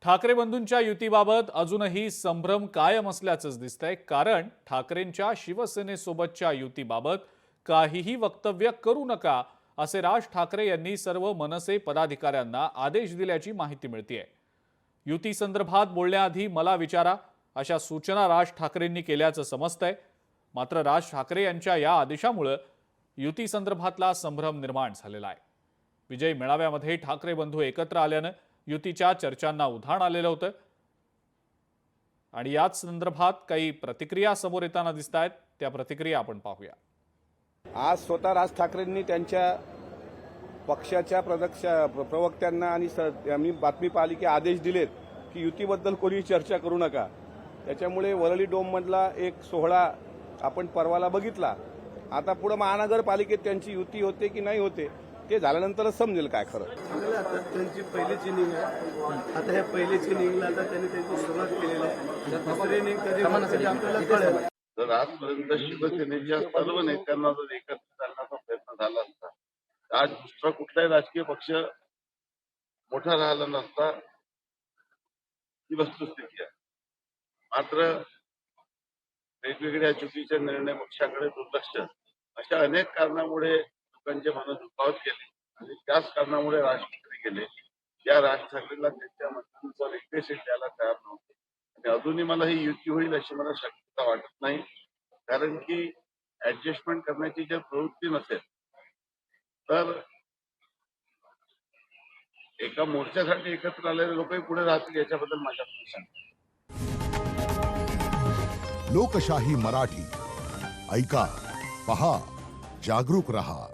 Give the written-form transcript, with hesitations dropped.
ठाकरे बंधूंच्या युतीबाबत अजूनही संभ्रम कायम असल्याचंच दिसतंय। कारण ठाकरेंच्या शिवसेनेसोबतच्या युतीबाबत काहीही वक्तव्य करू नका असे राज ठाकरे यांनी सर्व मनसे पदाधिकाऱ्यांना आदेश दिल्याची माहिती मिळतेय। युती संदर्भात बोलण्याआधी मला विचारा अशा सूचना राज ठाकरेंनी केल्याचं समजतंय। मात्र राज ठाकरे यांच्या या आदेशामुळे युती संदर्भातला संभ्रम निर्माण झालेला आहे। विजय मेळाव्यामध्ये ठाकरे बंधू एकत्र आल्यानं युतीच्या चर्चांना उधाण आलेलं होतं आणि याच संदर्भात काही प्रतिक्रिया समोर येताना दिसतायत। त्या प्रतिक्रिया आपण पाहूया। आज स्वतः राज ठाकरेंनी त्यांच्या पक्षाच्या प्रवक्त्यांना आणि आम्ही बातमी पाहिली की आदेश दिलेत की युतीबद्दल कोणी चर्चा करू नका। त्याच्यामुळे वरळी डोममधला एक सोहळा आपण परवाला बघितला। आता पुढे महानगरपालिकेत त्यांची युती होते की नाही होते ते झाल्यानंतरच समजेल काय खरं। आता त्यांची पहिलीच इनिंग आहे। आता ह्या पहिलीच इनिंगला आता त्यांनी त्यांची सुरुवात केलेली आहे। दुसरी इनिंग कधी आपल्याला कळेल। जर आजपर्यंत शिवसेनेच्या सर्व नेत्यांना जर एकत्र करण्याचा प्रयत्न झाला असता तर आज दुसरा कुठलाही राजकीय पक्ष मोठा राहिला नसता, ही वस्तुस्थिती आहे। मात्र वेगवेगळ्या चुकीचे निर्णय, पक्षाकडे दुर्लक्ष अशा अनेक कारणामुळे लोकांचे मन दुखावत गेले आणि त्याच कारणामुळे राज ठाकरे गेले। त्या राज ठाकरेला त्यांच्या मंत्र्यांचा रिक्वेस्ट द्यायला तयार नव्हते आणि अजूनही मला ही युती होईल अशी मला शक्यता वाटत नाही। कारण की ऍडजस्टमेंट करण्याची जर प्रवृत्ती नसेल तर एका मोर्चासाठी एकत्र आलेले लोकही पुढे राहतील याच्याबद्दल माझ्या शंका। लोकशाही मराठी ऐका, पहा, जागरूक रहा।